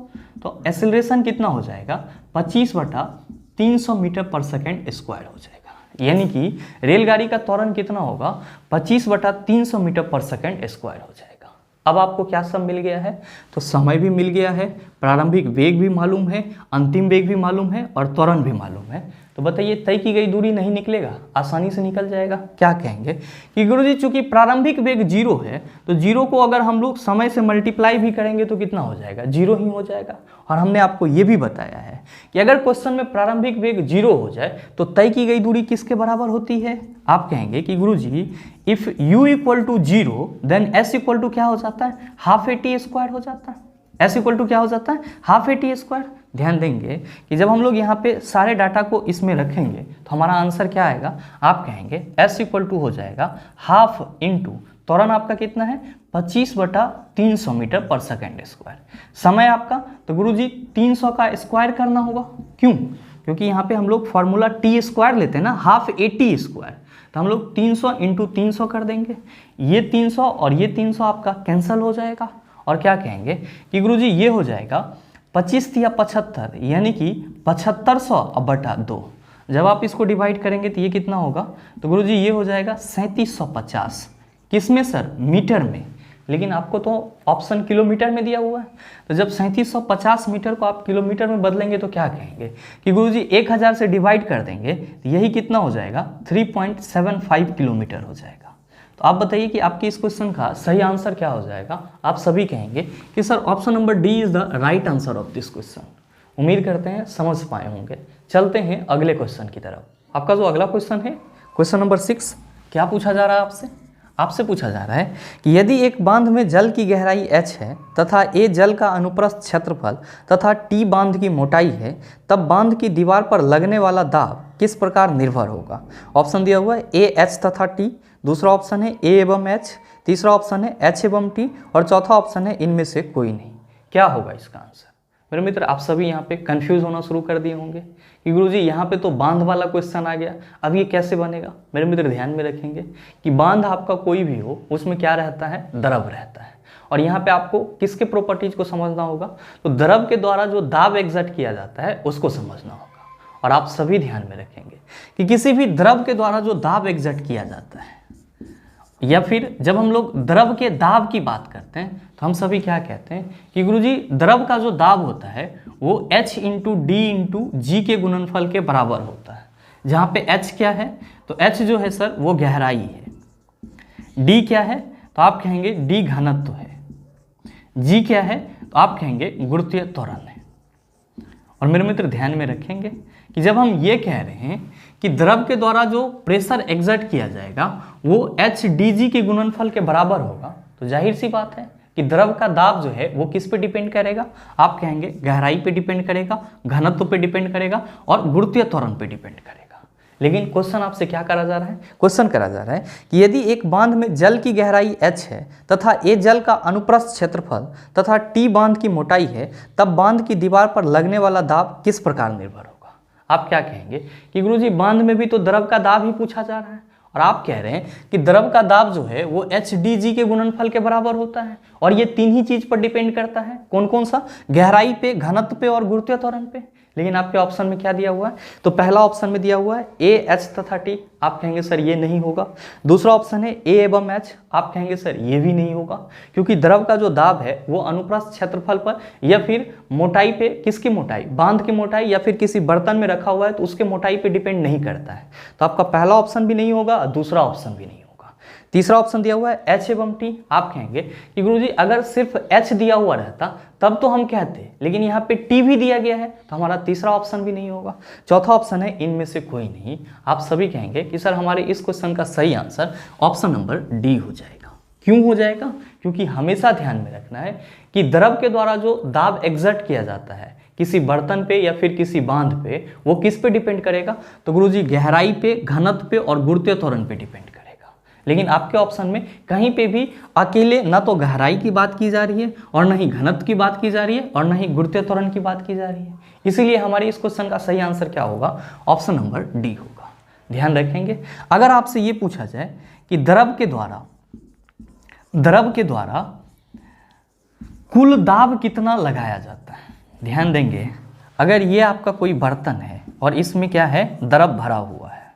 तो एक्सेलरेशन कितना हो जाएगा? 25/300 मीटर पर सेकेंड स्क्वायर हो जाएगा। यानी कि रेलगाड़ी का त्वरण कितना होगा? 25/300 मीटर पर सेकेंड स्क्वायर हो जाएगा। अब आपको क्या सब मिल गया है? तो समय भी मिल गया है, प्रारंभिक वेग भी मालूम है, अंतिम वेग भी मालूम है और त्वरण भी मालूम है। तो बताइए तय की गई दूरी नहीं निकलेगा? आसानी से निकल जाएगा। क्या कहेंगे कि गुरुजी चूंकि प्रारंभिक वेग 0 है तो 0 को अगर हम लोग समय से मल्टीप्लाई भी करेंगे तो कितना हो जाएगा? 0 ही हो जाएगा। और हमने आपको ये भी बताया है कि अगर क्वेश्चन में प्रारंभिक वेग 0 हो जाए तो तय की गई दूरी किसके बराबर होती है? आप कहेंगे कि गुरुजी if u equal to 0 then s equal to क्या हो जाता है? हाफ ए टी स्क्वायर हो जाता है। s इक्वल टू क्या हो जाता है? Half A T square. ध्यान देंगे कि जब हम लोग यहाँ पे सारे डाटा को इसमें रखेंगे तो हमारा आंसर क्या आएगा? आप कहेंगे s इक्वल टू हो जाएगा हाफ इंटू त्वरण आपका कितना है? 25/300 मीटर पर सेकेंड स्क्वायर। समय आपका तो गुरुजी 300 का स्क्वायर करना होगा। क्यों? क्योंकि यहाँ पे हम लोग फॉर्मूला टी स्क्वायर लेते हैं ना, हाफ ए टी स्क्वायर। तो हम लोग 300 इंटू 300 कर देंगे। ये 300 और ये 300 आपका कैंसिल हो जाएगा। और क्या कहेंगे कि गुरुजी ये हो जाएगा 25 या 75, यानी कि 7500/2। जब आप इसको डिवाइड करेंगे तो ये कितना होगा? तो गुरुजी ये हो जाएगा 3750। किसमें सर? मीटर में। लेकिन आपको तो ऑप्शन किलोमीटर में दिया हुआ है। तो जब 3750 मीटर को आप किलोमीटर में बदलेंगे तो क्या कहेंगे कि गुरुजी 1000 से डिवाइड कर देंगे तो यही कितना हो जाएगा? 3.75 किलोमीटर हो जाएगा। तो आप बताइए कि आपके इस क्वेश्चन का सही आंसर क्या हो जाएगा? आप सभी कहेंगे कि sir option number D is the right answer of this question. उम्मीद करते हैं समझ पाए होंगे। चलते हैं अगले क्वेश्चन की तरफ। आपका जो अगला क्वेश्चन है, क्वेश्चन नंबर 6, क्या पूछा जा रहा है आपसे? आपसे पूछा जा रहा है कि यदि एक बांध में जल की गहराई h है तथा a जल का अनुप्रस्थ क्षेत्रफल तथा t बांध की मोटाई है, तब बांध की दीवार पर लगने वाला दाब किस प्रकार निर्भर होगा। ऑप्शन दिया हुआ है ए एच तथा टी, दूसरा ऑप्शन है ए एवं एच, तीसरा ऑप्शन है एच एवं टी और चौथा ऑप्शन है इनमें से कोई नहीं। क्या होगा इसका आंसर। मेरे मित्र आप सभी यहाँ पे कंफ्यूज होना शुरू कर दिए होंगे कि गुरुजी यहाँ पे तो बांध वाला क्वेश्चन आ गया, अब ये कैसे बनेगा। मेरे मित्र ध्यान में रखेंगे कि बांध आपका कोई भी हो उसमें क्या रहता है, द्रव रहता है। और यहाँ पे आपको किसके प्रॉपर्टीज को समझना होगा, तो द्रव के द्वारा जो दाब एग्जर्ट किया जाता है उसको समझना होगा। और आप सभी ध्यान में रखेंगे कि किसी भी द्रव के द्वारा जो दाब एग्जर्ट किया जाता है, या फिर जब हम लोग द्रव के दाब की बात करते हैं तो हम सभी क्या कहते हैं कि गुरुजी द्रव का जो दाब होता है वो H इंटू डी इंटू जी के गुणनफल के बराबर होता है। जहाँ पे H क्या है, तो H जो है सर वो गहराई है, D क्या है तो आप कहेंगे D घनत्व है, G क्या है तो आप कहेंगे गुरुत्वीय त्वरण है। और मेरे मित्र ध्यान में रखेंगे कि जब हम ये कह रहे हैं कि द्रव के द्वारा जो प्रेशर एग्जर्ट किया जाएगा वो एच डी जी के गुणनफल के बराबर होगा, तो जाहिर सी बात है कि द्रव का दाब जो है वो किस पे डिपेंड करेगा, आप कहेंगे गहराई पे डिपेंड करेगा, घनत्व पे डिपेंड करेगा और गुरुत्वीय त्वरण पे डिपेंड करेगा। लेकिन क्वेश्चन आपसे क्या करा जा रहा है, क्वेश्चन करा जा रहा है कि यदि एक बांध में जल की गहराई h है तथा ए जल का अनुप्रस्थ क्षेत्रफल तथा t बांध की मोटाई है, तब बांध की दीवार पर लगने वाला दाब किस प्रकार निर्भर होगा। आप क्या कहेंगे कि गुरुजी बांध में भी तो द्रव का दाब ही पूछा जा रहा है और आप कह रहे हैं कि द्रव का दाब जो है वो एच डी जी के गुणनफल के बराबर होता है और ये तीन ही चीज पर डिपेंड करता है। कौन कौन सा, गहराई पे, घनत्व पे और गुरुत्वीय त्वरण पे। लेकिन आपके ऑप्शन में क्या दिया हुआ है, तो पहला ऑप्शन में दिया हुआ है ए एच तथा टी, आप कहेंगे सर ये नहीं होगा। दूसरा ऑप्शन है ए एवं एच, आप कहेंगे सर ये भी नहीं होगा, क्योंकि द्रव का जो दाब है वो अनुप्रस्थ क्षेत्रफल पर या फिर मोटाई पे, किसकी मोटाई, बांध की मोटाई या फिर किसी बर्तन में रखा हुआ है तो उसके मोटाई पे डिपेंड नहीं करता है। तो आपका पहला ऑप्शन भी नहीं होगा, दूसरा ऑप्शन भी नहीं होगा। तीसरा ऑप्शन दिया हुआ है एच एवं टी, आप कहेंगे कि गुरुजी अगर सिर्फ एच दिया हुआ रहता तब तो हम कहते, लेकिन यहाँ पे टी भी दिया गया है तो हमारा तीसरा ऑप्शन भी नहीं होगा। चौथा ऑप्शन है इनमें से कोई नहीं। आप सभी कहेंगे कि सर हमारे इस क्वेश्चन का सही आंसर ऑप्शन नंबर डी हो जाएगा। क्यों हो जाएगा, क्योंकि हमेशा ध्यान में रखना है कि द्रव के द्वारा जो दाब एग्जर्ट किया जाता है किसी बर्तन पे या फिर किसी बांध पे, वो किस पे डिपेंड करेगा, तो गुरुजी गहराई पे, घनत्व पे और गुरुत्वीय त्वरण पे डिपेंड करेगा। लेकिन आपके ऑप्शन में कहीं पे भी अकेले न तो गहराई की बात की जा रही है और न ही घनत्व की बात की जा रही है और न ही गुरुत्वीय त्वरण की बात की जा रही है। इसीलिए हमारे इस क्वेश्चन का सही आंसर क्या होगा, ऑप्शन नंबर डी होगा। ध्यान रखेंगे, अगर आपसे ये पूछा जाए कि द्रव के द्वारा कुल दाब कितना लगाया जाता है, ध्यान देंगे, अगर ये आपका कोई बर्तन है और इसमें क्या है, द्रव भरा हुआ है,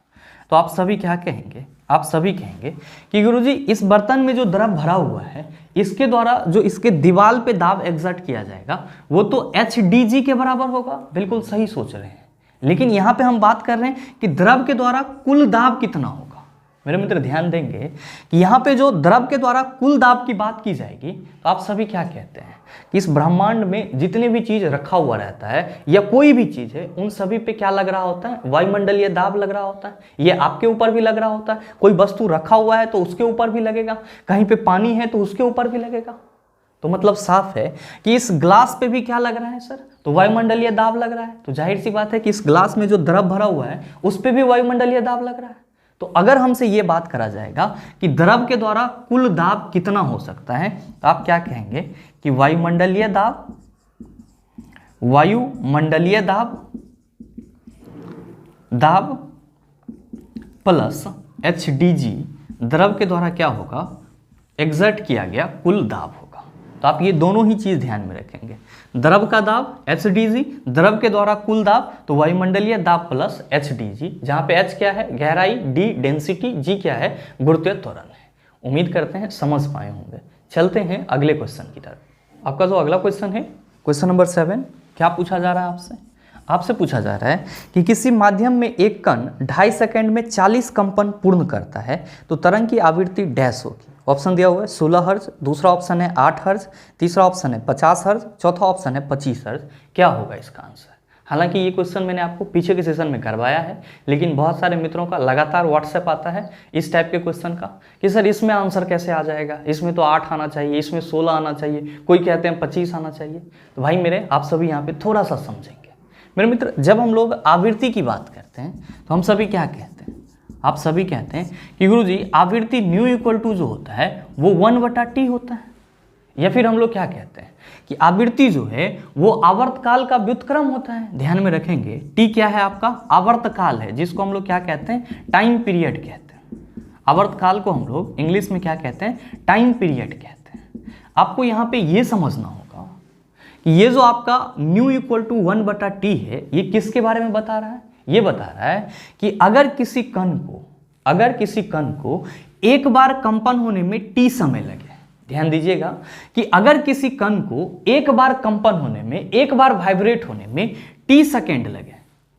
तो आप सभी क्या कहेंगे, आप सभी कहेंगे कि गुरुजी इस बर्तन में जो द्रव भरा हुआ है इसके द्वारा जो इसके दीवार पे दाब एग्जर्ट किया जाएगा वो तो एच डी जी के बराबर होगा। बिल्कुल सही सोच रहे हैं, लेकिन यहाँ पे हम बात कर रहे हैं कि द्रव के द्वारा कुल दाब कितना होगा। मेरे मित्र ध्यान देंगे कि यहाँ पे जो द्रव के द्वारा कुल दाब की बात की जाएगी तो आप सभी क्या कहते हैं कि इस ब्रह्मांड में जितने भी चीज रखा हुआ रहता है या कोई भी चीज है उन सभी पे क्या लग रहा होता है, वायुमंडलीय दाब लग रहा होता है। ये आपके ऊपर भी लग रहा होता है, कोई वस्तु रखा हुआ है तो उसके ऊपर भी लगेगा, कहीं पे पानी है तो उसके ऊपर भी लगेगा। तो मतलब साफ है कि इस ग्लास पे भी क्या लग रहा है सर, तो वायुमंडलीय दाब लग रहा है। तो जाहिर सी बात है कि इस ग्लास में जो द्रव भरा हुआ है उस पे भी वायुमंडलीय दाब लग रहा है। तो अगर हमसे ये बात करा जाएगा कि द्रव के द्वारा कुल दाब कितना हो सकता है, तो आप क्या कहेंगे कि वायुमंडलीय दाब प्लस एच डी जी द्रव के द्वारा क्या होगा, एग्जर्ट किया गया कुल दाब होगा। तो आप ये दोनों ही चीज ध्यान में रखेंगे, द्रव का दाब एच डी जी, द्रव के द्वारा कुल दाब तो वायुमंडलीय दाब प्लस एच डी जी, जहाँ पे एच क्या है, गहराई, डी डेंसिटी, जी क्या है, गुरुत्वीय त्वरण है। उम्मीद करते हैं समझ पाए होंगे। चलते हैं अगले क्वेश्चन की तरफ। आपका जो अगला क्वेश्चन है, क्वेश्चन नंबर 7, क्या पूछा जा रहा है आपसे पूछा जा रहा है कि किसी माध्यम में एक कण 2.5 सेकंड में 40 कंपन पूर्ण करता है तो तरंग की आवृत्ति डैश होगी। ऑप्शन दिया हुआ है 16 हर्ज, दूसरा ऑप्शन है 8 हर्ज, तीसरा ऑप्शन है 50 हर्ज, चौथा ऑप्शन है 25 हर्ज। क्या होगा इसका आंसर। हालांकि ये क्वेश्चन मैंने आपको पीछे के सेशन में करवाया है, लेकिन बहुत सारे मित्रों का लगातार व्हाट्सएप आता है इस टाइप के क्वेश्चन का कि सर इसमें आंसर कैसे आ जाएगा, इसमें तो 8 आना चाहिए, इसमें 16 आना चाहिए, कोई कहते हैं 25 आना चाहिए। तो भाई मेरे, आप सभी यहाँ पे थोड़ा सा समझेंगे। मेरे मित्र, जब हम लोग आवृत्ति की बात करते हैं तो हम सभी क्या कहते हैं, आप सभी कहते हैं कि गुरुजी आवृत्ति न्यू इक्वल टू जो होता है वो 1/t होता है। या फिर हम लोग क्या कहते हैं कि आवृत्ति जो है वो आवर्तकाल का व्युत्क्रम होता है। ध्यान में रखेंगे, टी क्या है आपका, आवर्तकाल है, जिसको हम लोग क्या कहते हैं, टाइम पीरियड कहते हैं। आवर्तकाल को हम लोग इंग्लिश में क्या कहते हैं, टाइम पीरियड कहते हैं। आपको यहाँ पे ये समझना होगा कि ये जो आपका न्यू इक्वल टू 1/t है, ये किसके बारे में बता रहा है, ये बता रहा है कि अगर किसी कण को एक बार कंपन होने में t समय लगे, ध्यान दीजिएगा कि अगर किसी कण को एक बार कंपन होने में, एक बार वाइब्रेट होने में t सेकेंड लगे,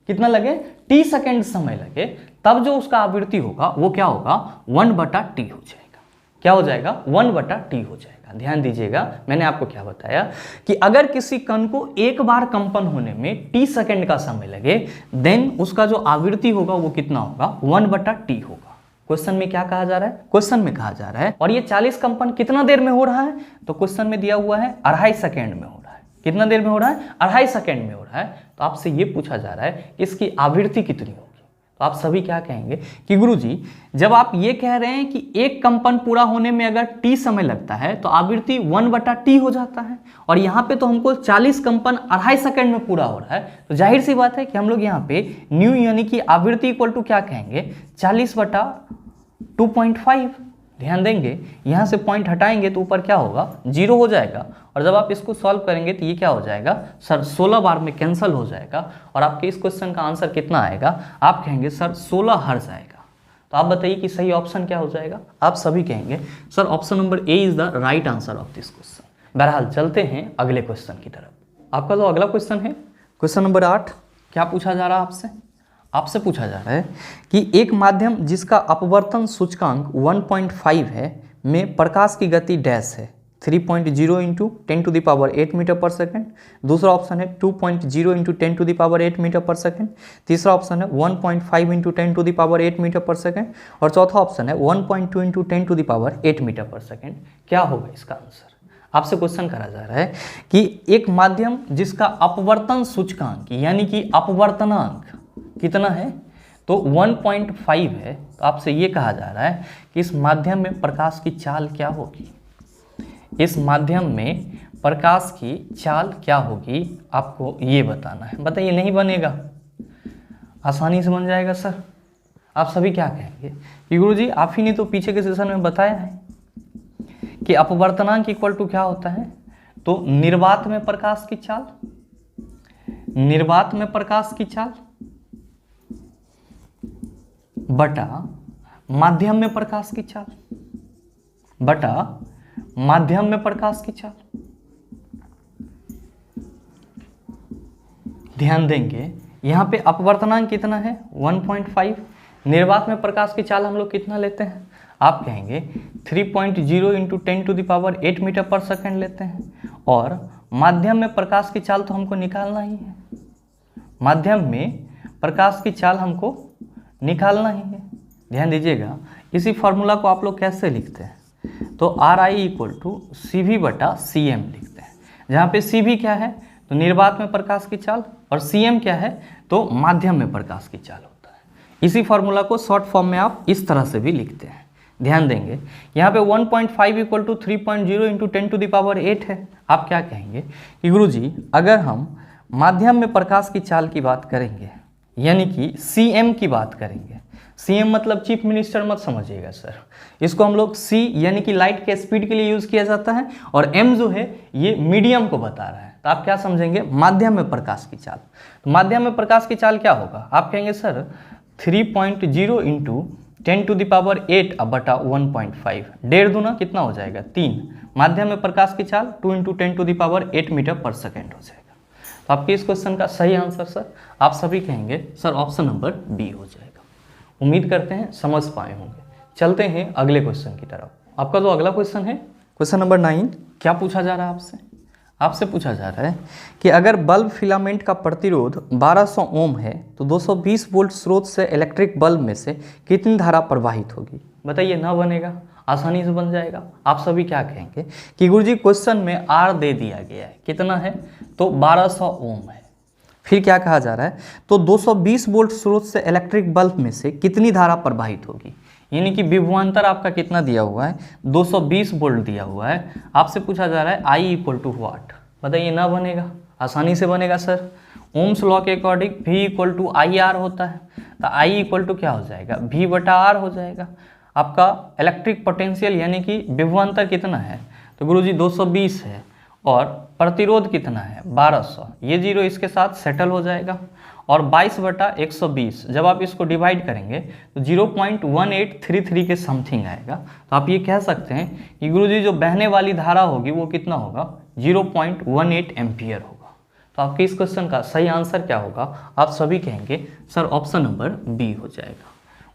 कितना लगे, t सेकेंड समय लगे, तब जो उसका आवृत्ति होगा वो क्या होगा, 1/t हो जाएगा। क्या हो जाएगा, 1/t हो जाएगा। ध्यान दीजिएगा, मैंने आपको क्या बताया कि अगर किसी कण को एक बार कंपन होने में t सेकेंड का समय लगे, देन उसका जो आवृत्ति होगा वो कितना होगा, 1/t होगा। क्वेश्चन में क्या कहा जा रहा है, क्वेश्चन में कहा जा रहा है और ये 40 कंपन कितना देर में हो रहा है, तो क्वेश्चन में दिया हुआ है 2.5 सेकेंड में हो रहा है। कितना देर में हो रहा है, 2.5 सेकेंड में हो रहा है। तो आपसे ये पूछा जा रहा है कि इसकी आवृत्ति कितनी होगी। तो आप सभी क्या कहेंगे कि गुरुजी जब आप ये कह रहे हैं कि एक कंपन पूरा होने में अगर t समय लगता है तो आवृत्ति 1/t हो जाता है, और यहाँ पे तो हमको 40 कंपन 2.5 सेकेंड में पूरा हो रहा है, तो जाहिर सी बात है कि हम लोग यहाँ पे न्यू यानी कि आवृत्ति इक्वल टू क्या कहेंगे, 40/2.5। ध्यान देंगे, यहाँ से पॉइंट हटाएंगे तो ऊपर क्या होगा, 0 हो जाएगा, और जब आप इसको सॉल्व करेंगे तो ये क्या हो जाएगा सर, 16 बार में कैंसिल हो जाएगा, और आपके इस क्वेश्चन का आंसर कितना आएगा, आप कहेंगे सर 16 हर्ट्ज आएगा। तो आप बताइए कि सही ऑप्शन क्या हो जाएगा। आप सभी कहेंगे sir option number A is the right answer of this question. बहरहाल चलते हैं अगले क्वेश्चन की तरफ। आपका जो अगला क्वेश्चन है, क्वेश्चन नंबर 8, क्या पूछा जा रहा है आपसे पूछा जा रहा है कि एक माध्यम जिसका अपवर्तन सूचकांक 1.5 है में प्रकाश की गति डैश है, 3.0 इंटू 10⁸ मीटर पर सेकेंड। दूसरा ऑप्शन है 2.0 इंटू 10⁸ मीटर पर सेकेंड। तीसरा ऑप्शन है 1.5 इंटू 10⁸ मीटर पर सेकेंड। और चौथा ऑप्शन है 1.2 इंटू 10⁸ मीटर पर सेकेंड। क्या होगा इसका आंसर। आपसे क्वेश्चन करा जा रहा है कि एक माध्यम जिसका अपवर्तन सूचकांक यानी कि अपवर्तनांक कितना है, तो 1.5 है। तो आपसे ये कहा जा रहा है कि इस माध्यम में प्रकाश की चाल क्या होगी, इस माध्यम में प्रकाश की चाल क्या होगी, आपको ये बताना है। बताइए, नहीं बनेगा, आसानी से बन जाएगा सर। आप सभी क्या कहेंगे कि गुरुजी आप ही ने तो पीछे के सेशन में बताया है कि अपवर्तनांक इक्वल टू क्या होता है, तो निर्वात में प्रकाश की चाल, निर्वात में प्रकाश की चाल बटा माध्यम में प्रकाश की चाल, बटा माध्यम में प्रकाश की चाल। ध्यान देंगे, यहां पे अपवर्तनांक कितना है 1.5, निर्वात में प्रकाश की चाल हम लोग कितना लेते हैं, आप कहेंगे 3.0 इंटू 10⁸ मीटर पर सेकेंड लेते हैं, और माध्यम में प्रकाश की चाल तो हमको निकालना ही है, माध्यम में प्रकाश की चाल हमको निकालना ही है। ध्यान दीजिएगा, इसी फॉर्मूला को आप लोग कैसे लिखते हैं, तो RI इक्वल टू CV बटा CM लिखते हैं, जहाँ पे CV क्या है, तो निर्वात में प्रकाश की चाल, और CM क्या है, तो माध्यम में प्रकाश की चाल होता है। इसी फॉर्मूला को शॉर्ट फॉर्म में आप इस तरह से भी लिखते हैं। ध्यान देंगे, यहाँ पे 1.5 इक्वल टू 3.0 इंटू 10⁸ है। आप क्या कहेंगे कि गुरुजी अगर हम माध्यम में प्रकाश की चाल की बात करेंगे, यानी कि CM की बात करेंगे, CM मतलब चीफ मिनिस्टर मत समझिएगा सर, इसको हम लोग C यानी कि लाइट के स्पीड के लिए यूज किया जाता है, और M जो है ये मीडियम को बता रहा है। तो आप क्या समझेंगे, माध्यम में प्रकाश की चाल। तो माध्यम में प्रकाश की चाल क्या होगा, आप कहेंगे सर 3.0 इंटू 10⁸ बटा 1.5, 1.5 दूना कितना हो जाएगा 3, माध्यम में प्रकाश की चाल 2 इंटू 10⁸ मीटर पर सेकेंड हो जाएगा। तो आपके इस क्वेश्चन का सही आंसर सर, आप सभी कहेंगे सर ऑप्शन नंबर बी हो जाएगा। उम्मीद करते हैं समझ पाए होंगे। चलते हैं अगले क्वेश्चन की तरफ। आपका जो अगला क्वेश्चन है, क्वेश्चन नंबर 9, क्या पूछा जा रहा है आपसे पूछा जा रहा है कि अगर बल्ब फिलामेंट का प्रतिरोध 1200 ओम है तो 220 वोल्ट स्रोत से इलेक्ट्रिक बल्ब में से कितनी धारा प्रवाहित होगी। बताइए, ना बनेगा, आसानी से बन जाएगा। आप सभी क्या कहेंगे कि गुरुजी क्वेश्चन में R दे दिया गया है, कितना है, तो 1200 ओम है। फिर क्या कहा जा रहा है, तो 220 वोल्ट स्रोत से इलेक्ट्रिक बल्ब में से कितनी धारा प्रवाहित होगी, यानी कि विभवांतर आपका कितना दिया हुआ है, 220 वोल्ट दिया हुआ है। आपसे पूछा जा रहा है आई इक्वल टू वाट, बताइए ना बनेगा, आसानी से बनेगा सर। ओम्स लॉ के according V equal to I R होता है, तो I इक्वल टू क्या हो जाएगा, V बटा आर हो जाएगा। आपका इलेक्ट्रिक पोटेंशियल यानी कि विभवांतर कितना है, तो गुरुजी 220 है, और प्रतिरोध कितना है 1200, ये जीरो इसके साथ सेटल हो जाएगा, और 22 बटा 120 जब आप इसको डिवाइड करेंगे तो 0.1833 के समथिंग आएगा। तो आप ये कह सकते हैं कि गुरुजी जो बहने वाली धारा होगी वो कितना होगा, 0.18 एम्पियर होगा। तो आपके इस क्वेश्चन का सही आंसर क्या होगा, आप सभी कहेंगे सर ऑप्शन नंबर बी हो जाएगा।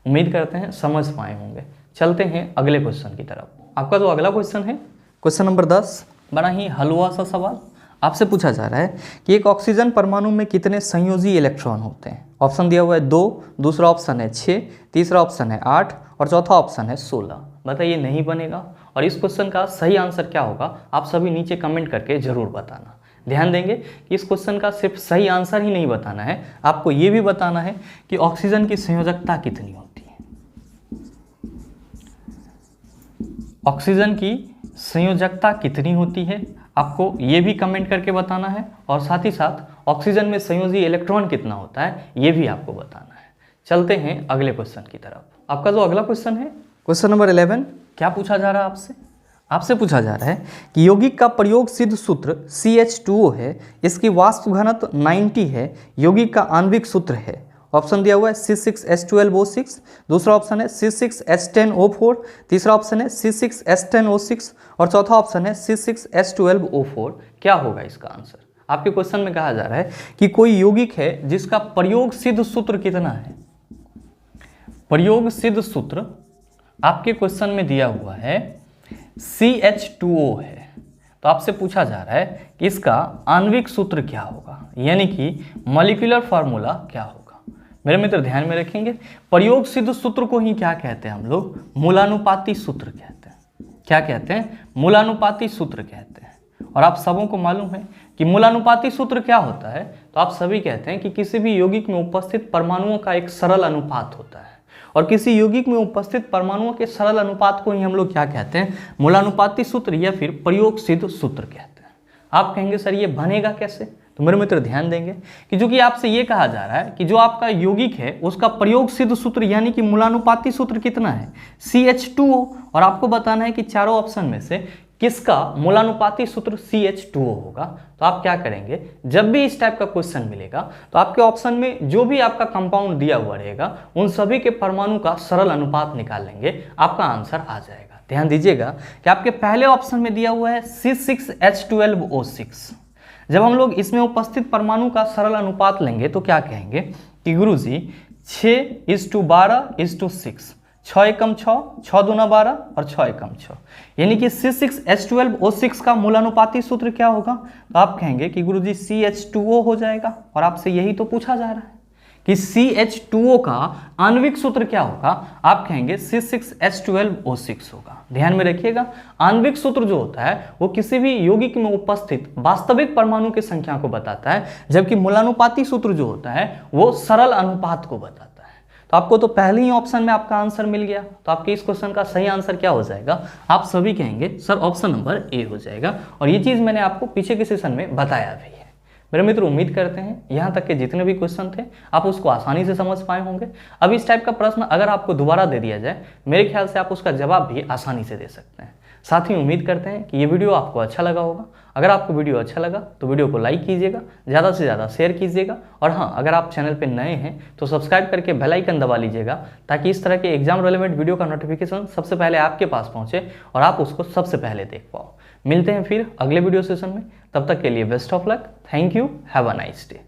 उम्मीद करते हैं समझ पाए होंगे। चलते हैं अगले क्वेश्चन की तरफ। आपका जो अगला क्वेश्चन है क्वेश्चन नंबर 10, बड़ा ही हलवा सा सवाल। आपसे पूछा जा रहा है कि एक ऑक्सीजन परमाणु में कितने संयोजी इलेक्ट्रॉन होते हैं। ऑप्शन दिया हुआ है 2, दूसरा ऑप्शन है 6, तीसरा ऑप्शन है 8 और चौथा ऑप्शन है 16। बताइए नहीं बनेगा, और इस क्वेश्चन का सही आंसर क्या होगा आप सभी नीचे कमेंट करके जरूर बताना। ध्यान देंगे कि इस क्वेश्चन का सिर्फ सही आंसर ही नहीं बताना है, आपको ये भी बताना है कि ऑक्सीजन की संयोजकता कितनी होती है। ऑक्सीजन की संयोजकता कितनी होती है आपको ये भी कमेंट करके बताना है, और साथ ही साथ ऑक्सीजन में संयोजी इलेक्ट्रॉन कितना होता है ये भी आपको बताना है। चलते हैं अगले क्वेश्चन की तरफ। आपका जो अगला क्वेश्चन है क्वेश्चन नंबर 11, क्या पूछा जा रहा है आपसे, आपसे पूछा जा रहा है कि यौगिक का प्रयोग सिद्ध सूत्र CH2O है, इसकी वाष्प घनत्व 90 है, यौगिक का आणविक सूत्र है। ऑप्शन दिया हुआ है C6H12O6, दूसरा ऑप्शन है C6H10O4, तीसरा ऑप्शन है C6H10O6 और चौथा ऑप्शन है C6H12O4। क्या होगा इसका आंसर। आपके क्वेश्चन में कहा जा रहा है कि कोई यौगिक है जिसका प्रयोग सिद्ध सूत्र कितना है। प्रयोग सिद्ध सूत्र आपके क्वेश्चन में दिया हुआ है CH2O है, तो आपसे पूछा जा रहा है कि इसका आणविक सूत्र क्या होगा, यानी कि मॉलिक्यूलर फार्मूला क्या होगा। मेरे मित्र ध्यान में रखेंगे, प्रयोग सिद्ध सूत्र को ही क्या कहते हैं हम लोग, मूलानुपाती सूत्र कहते हैं। क्या कहते हैं, मूलानुपाती सूत्र कहते हैं। और आप सबों को मालूम है कि मूलानुपाती सूत्र क्या होता है, तो आप सभी कहते हैं कि किसी भी यौगिक में उपस्थित परमाणुओं का एक सरल अनुपात होता है, और किसी यौगिक में उपस्थित परमाणुओं के सरल अनुपात को ही हम लोग क्या कहते हैं, मूलानुपाती सूत्र या फिर प्रयोग सिद्ध सूत्र कहते हैं। आप कहेंगे सर ये बनेगा कैसे, तो मेरे मित्र ध्यान देंगे कि जो कि आपसे ये कहा जा रहा है कि जो आपका यौगिक है उसका प्रयोग सिद्ध सूत्र यानी कि मूलानुपाती सूत्र कितना है, CH2O, और आपको बताना है कि चारों ऑप्शन में से किसका मूलानुपाती सूत्र CH2O होगा। तो आप क्या करेंगे, जब भी इस टाइप का क्वेश्चन मिलेगा तो आपके ऑप्शन में जो भी आपका कंपाउंड दिया हुआ रहेगा उन सभी के परमाणु का सरल अनुपात निकाल लेंगे, आपका आंसर आ जाएगा। ध्यान दीजिएगा कि आपके पहले ऑप्शन में दिया हुआ है C6H12O6। जब हम लोग इसमें उपस्थित परमाणु का सरल अनुपात लेंगे तो क्या कहेंगे कि गुरुजी 6:12:6, 6 एकम 6, 6 दूना 12 और 6 एकम 6, यानी कि C6H12O6 का मूलानुपाती सूत्र क्या होगा, तो आप कहेंगे कि गुरुजी CH2O हो जाएगा। और आपसे यही तो पूछा जा रहा है कि CH2O का आणविक सूत्र क्या होगा, आप कहेंगे C6H12O6 होगा। ध्यान में रखिएगा, आणविक सूत्र जो होता है वो किसी भी यौगिक में उपस्थित वास्तविक परमाणु की संख्या को बताता है, जबकि मूलानुपाती सूत्र जो होता है वो सरल अनुपात को बताता है। तो आपको तो पहले ही ऑप्शन में आपका आंसर मिल गया, तो आपके इस क्वेश्चन का सही आंसर क्या हो जाएगा, आप सभी कहेंगे सर ऑप्शन नंबर ए हो जाएगा। और ये चीज़ मैंने आपको पीछे के सेशन में बताया भी है। मेरे मित्र उम्मीद करते हैं यहाँ तक के जितने भी क्वेश्चन थे आप उसको आसानी से समझ पाए होंगे। अब इस टाइप का प्रश्न अगर आपको दोबारा दे दिया जाए, मेरे ख्याल से आप उसका जवाब भी आसानी से दे सकते हैं। साथ ही उम्मीद करते हैं कि ये वीडियो आपको अच्छा लगा होगा। अगर आपको वीडियो अच्छा लगा तो वीडियो को लाइक कीजिएगा, ज़्यादा से ज़्यादा शेयर कीजिएगा, और हाँ अगर आप चैनल पर नए हैं तो सब्सक्राइब करके बेल आइकन दबा लीजिएगा, ताकि इस तरह के एग्जाम रिलेवेंट वीडियो का नोटिफिकेशन सबसे पहले आपके पास पहुँचे और आप उसको सबसे पहले देख पाओ। मिलते हैं फिर अगले वीडियो सेशन में, तब तक के लिए best of luck. Thank you, have a nice day.